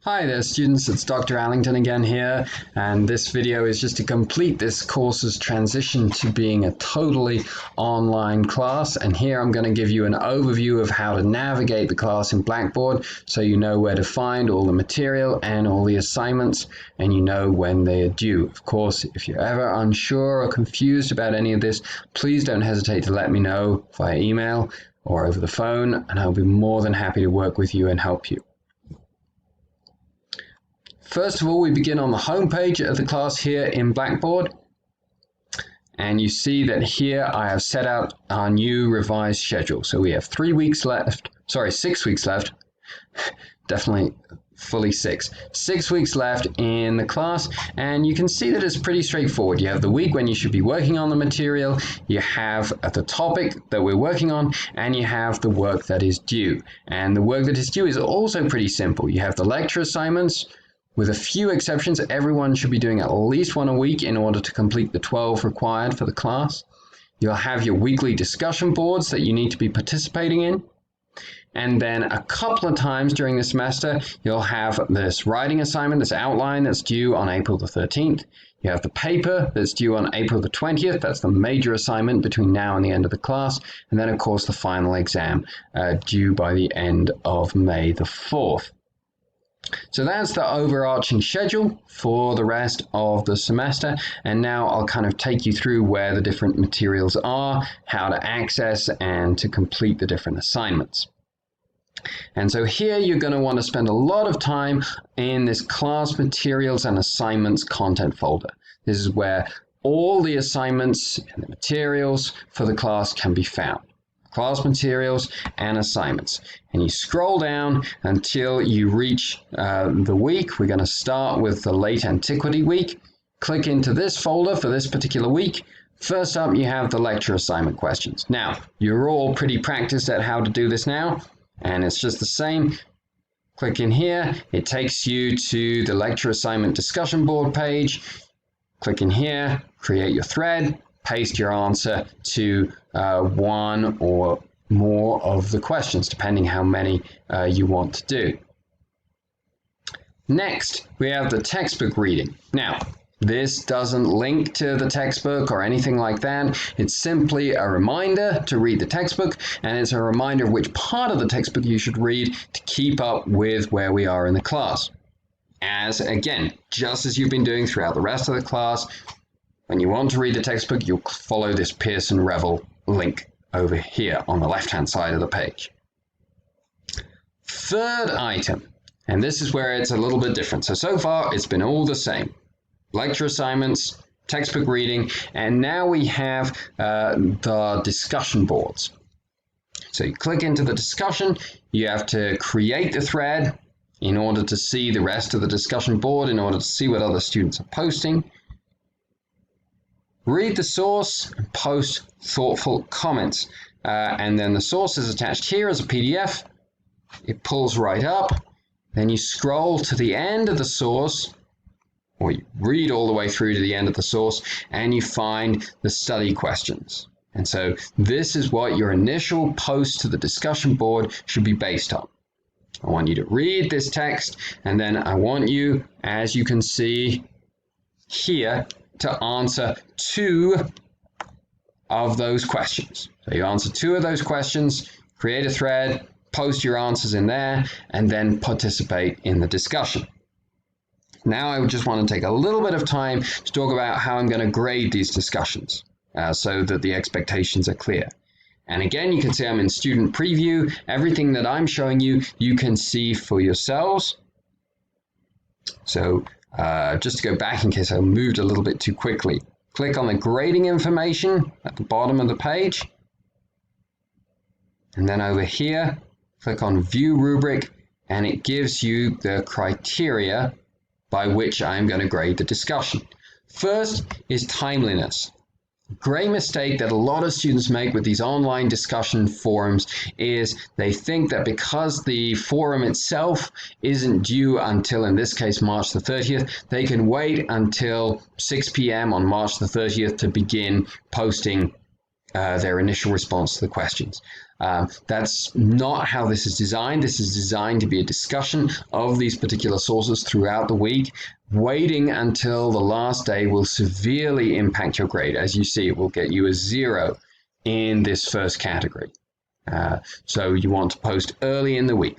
Hi there students, it's Dr. Allington again here, and this video is just to complete this course's transition to being a totally online class. And here I'm going to give you an overview of how to navigate the class in Blackboard so you know where to find all the material and all the assignments, and you know when they are due. Of course, if you're ever unsure or confused about any of this, please don't hesitate to let me know via email or over the phone, and I'll be more than happy to work with you and help you. First of all, we begin on the home page of the class here in Blackboard, and you see that here I have set out our new revised schedule. So we have 6 weeks left, definitely fully 6 weeks left in the class, and you can see that it's pretty straightforward. You have the week when you should be working on the material, you have the topic that we're working on, and you have the work that is due. And the work that is due is also pretty simple. You have the lecture assignments. With a few exceptions, everyone should be doing at least one a week in order to complete the 12 required for the class. You'll have your weekly discussion boards that you need to be participating in. And then a couple of times during the semester, you'll have this writing assignment, this outline that's due on April the 13th. You have the paper that's due on April the 20th. That's the major assignment between now and the end of the class. And then, of course, the final exam due by the end of May the 4th. So that's the overarching schedule for the rest of the semester, and now I'll kind of take you through where the different materials are, how to access and to complete the different assignments. And so here you're going to want to spend a lot of time in this class materials and assignments content folder. This is where all the assignments and the materials for the class can be found. Class materials and assignments, and you scroll down until you reach the week. We're going to start with the late antiquity week. Click into this folder for this particular week. First up, you have the lecture assignment questions. Now, you're all pretty practiced at how to do this now, and it's just the same. Click in here. It takes you to the lecture assignment discussion board page. Click in here, create your thread, paste your answer to one or more of the questions, depending how many you want to do. Next, we have the textbook reading. Now, this doesn't link to the textbook or anything like that. It's simply a reminder to read the textbook, and it's a reminder of which part of the textbook you should read to keep up with where we are in the class. As, again, just as you've been doing throughout the rest of the class, when you want to read the textbook, you'll follow this Pearson-Revel link over here on the left-hand side of the page. Third item, and this is where it's a little bit different. So far, it's been all the same. Lecture assignments, textbook reading, and now we have the discussion boards. So you click into the discussion, you have to create the thread in order to see the rest of the discussion board, in order to see what other students are posting. Read the source and post thoughtful comments. And then the source is attached here as a PDF. It pulls right up. Then you scroll to the end of the source, or you read all the way through to the end of the source, and you find the study questions. And so this is what your initial post to the discussion board should be based on. I want you to read this text, and then I want you, as you can see here, to answer 2 of those questions. So you answer 2 of those questions, create a thread, post your answers in there, and then participate in the discussion. Now I just want to take a little bit of time to talk about how I'm going to grade these discussions so that the expectations are clear. And again, you can see I'm in student preview. Everything that I'm showing you, you can see for yourselves. So just to go back in case I moved a little bit too quickly, click on the grading information at the bottom of the page. And then over here, click on View Rubric, and it gives you the criteria by which I'm going to grade the discussion. First is timeliness. Great mistake that a lot of students make with these online discussion forums is they think that because the forum itself isn't due until, in this case, March the 30th, they can wait until 6 p.m. on March the 30th to begin posting their initial response to the questions. That's not how this is designed. This is designed to be a discussion of these particular sources throughout the week. Waiting until the last day will severely impact your grade. As you see, it will get you a 0 in this first category. So you want to post early in the week.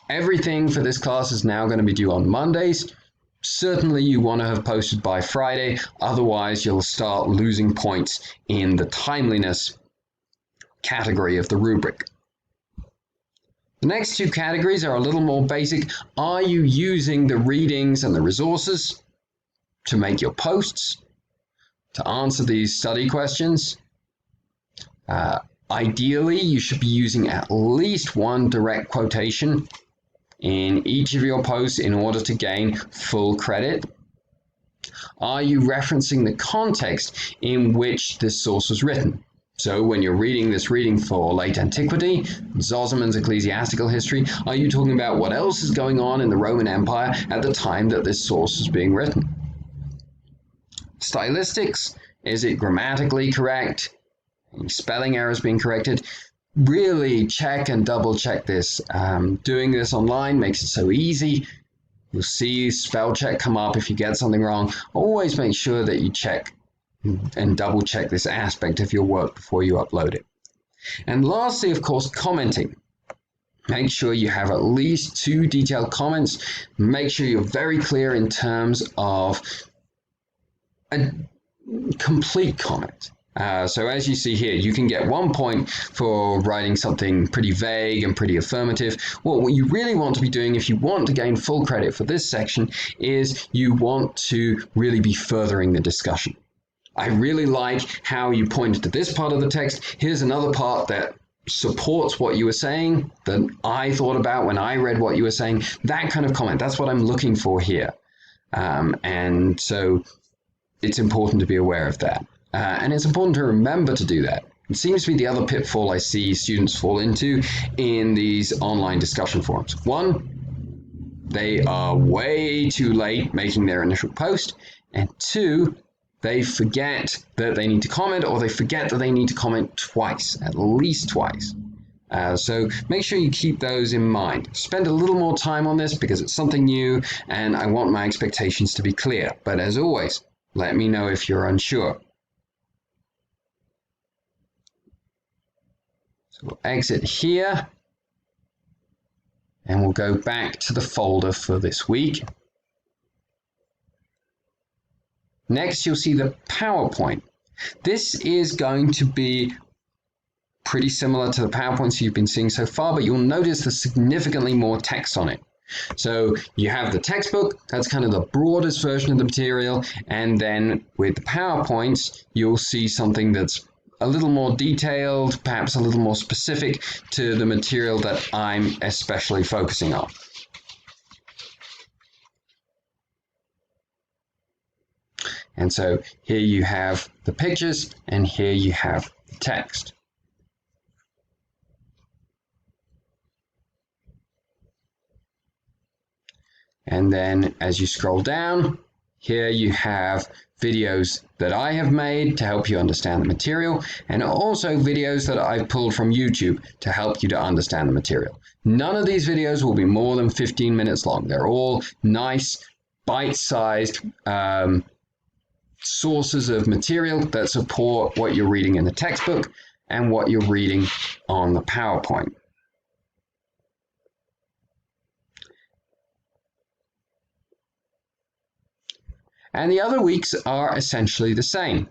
Everything for this class is now going to be due on Mondays. Certainly you want to have posted by Friday, otherwise you'll start losing points in the timeliness category of the rubric. The next two categories are a little more basic. Are you using the readings and the resources to make your posts, to answer these study questions? Ideally, you should be using at least one direct quotation in each of your posts in order to gain full credit. Are you referencing the context in which this source was written? So when you're reading this reading for late antiquity, Zosimund's ecclesiastical history, are you talking about what else is going on in the Roman Empire at the time that this source was being written? Stylistics, is it grammatically correct? Any spelling errors being corrected? Really check and double check this. Doing this online makes it so easy. You'll see spell check come up if you get something wrong. Always make sure that you check and double check this aspect of your work before you upload it. And lastly, of course, commenting. Make sure you have at least 2 detailed comments. Make sure you're very clear in terms of a complete comment. So as you see here, you can get 1 point for writing something pretty vague and pretty affirmative. Well, what you really want to be doing if you want to gain full credit for this section is you want to really be furthering the discussion. I really like how you pointed to this part of the text. Here's another part that supports what you were saying that I thought about when I read what you were saying. That kind of comment, that's what I'm looking for here. And so it's important to be aware of that. And it's important to remember to do that. It seems to be the other pitfall I see students fall into in these online discussion forums. 1, they are way too late making their initial post. And 2, they forget that they need to comment, or they forget that they need to comment twice, at least twice. So make sure you keep those in mind. Spend a little more time on this because it's something new and I want my expectations to be clear. But as always, let me know if you're unsure. So we'll exit here and we'll go back to the folder for this week. Next, you'll see the PowerPoint. This is going to be pretty similar to the PowerPoints you've been seeing so far, but you'll notice there's significantly more text on it. So you have the textbook, that's kind of the broadest version of the material, and then with the PowerPoints, you'll see something that's a little more detailed, perhaps a little more specific to the material that I'm especially focusing on. And so here you have the pictures and here you have the text. And then as you scroll down, here you have videos that I have made to help you understand the material, and also videos that I've pulled from YouTube to help you to understand the material. None of these videos will be more than 15 minutes long. They're all nice, bite-sized sources of material that support what you're reading in the textbook and what you're reading on the PowerPoint. And the other weeks are essentially the same.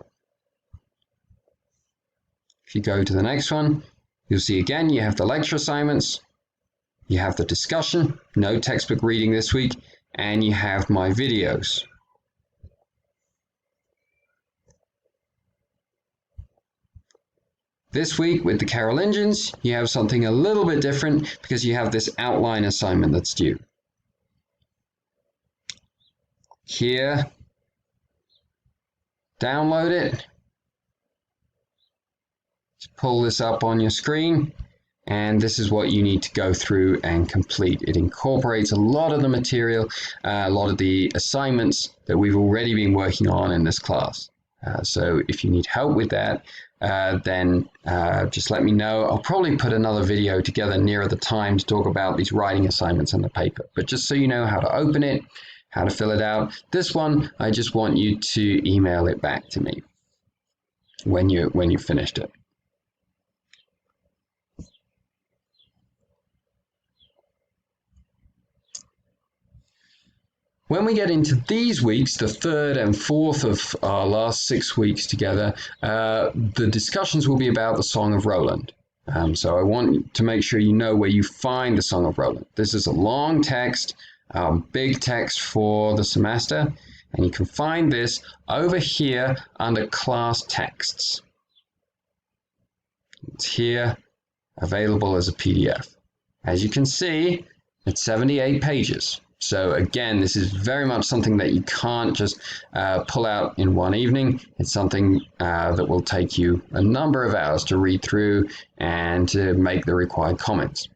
If you go to the next one, you'll see again you have the lecture assignments, you have the discussion, no textbook reading this week, and you have my videos. This week with the Carolingians, you have something a little bit different because you have this outline assignment that's due. Here, download it. Just pull this up on your screen, and this is what you need to go through and complete. It incorporates a lot of the material, a lot of the assignments that we've already been working on in this class. So if you need help with that, then just let me know. I'll probably put another video together nearer the time to talk about these writing assignments in the paper. But just so you know how to open it, how to fill it out, this one, I just want you to email it back to me when you finished it. When we get into these weeks, the third and fourth of our last 6 weeks together, the discussions will be about the Song of Roland. So I want to make sure you know where you find the Song of Roland. This is a long text, big text for the semester, and you can find this over here under class texts. It's here, available as a PDF. As you can see, it's 78 pages. So again, this is very much something that you can't just pull out in one evening. It's something that will take you a number of hours to read through and to make the required comments.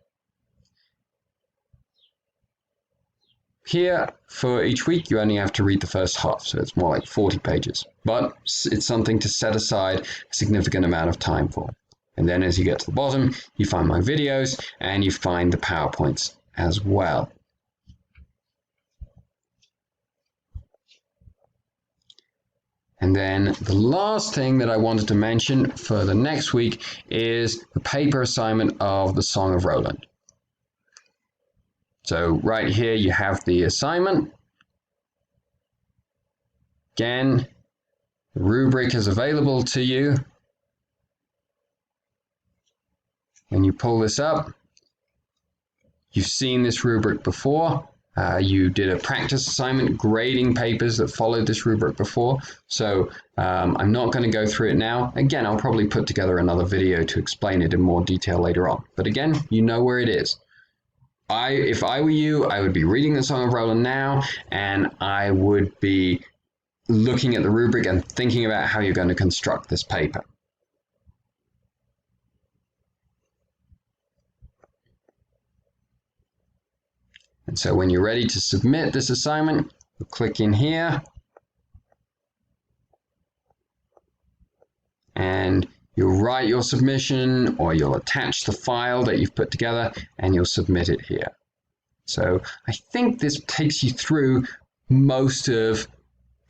Here, for each week, you only have to read the first half, so it's more like 40 pages. But it's something to set aside a significant amount of time for. And then as you get to the bottom, you find my videos and you find the PowerPoints as well. And then the last thing that I wanted to mention for the next week is the paper assignment of the Song of Roland. So right here you have the assignment. Again, the rubric is available to you. When you pull this up, you've seen this rubric before. You did a practice assignment grading papers that followed this rubric before, so I'm not going to go through it now. Again, I'll probably put together another video to explain it in more detail later on. But again, you know where it is. If I were you, I would be reading the Song of Roland now, and I would be looking at the rubric and thinking about how you're going to construct this paper. And so when you're ready to submit this assignment, you click in here and you'll write your submission, or you'll attach the file that you've put together and you'll submit it here. So I think this takes you through most of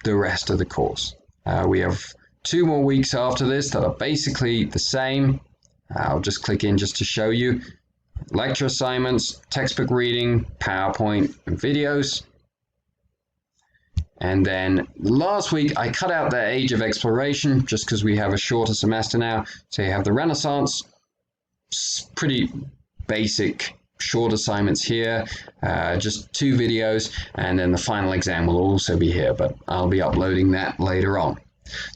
the rest of the course. We have 2 more weeks after this that are basically the same. I'll just click in just to show you. Lecture assignments, textbook reading, PowerPoint, and videos. And then last week I cut out the Age of Exploration just because we have a shorter semester now. So you have the Renaissance, pretty basic short assignments here, just 2 videos, and then the final exam will also be here, but I'll be uploading that later on.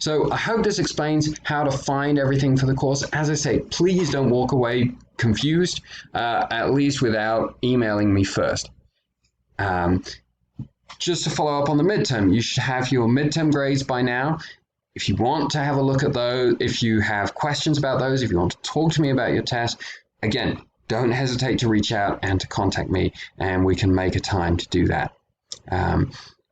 So I hope this explains how to find everything for the course. As I say, please don't walk away confused, at least without emailing me first. Just to follow up on the midterm, you should have your midterm grades by now. If you want to have a look at those, if you have questions about those, if you want to talk to me about your test, again, don't hesitate to reach out and to contact me, and we can make a time to do that.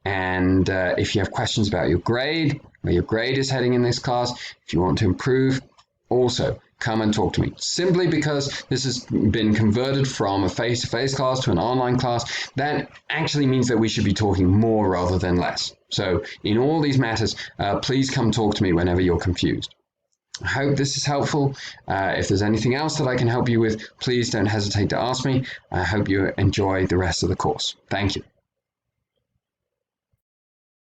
If you have questions about your grade, where your grade is heading in this class, if you want to improve, also come and talk to me. Simply because this has been converted from a face-to-face class to an online class, that actually means that we should be talking more rather than less. So in all these matters, please come talk to me whenever you're confused. I hope this is helpful. If there's anything else that I can help you with, please don't hesitate to ask me. I hope you enjoy the rest of the course. Thank you.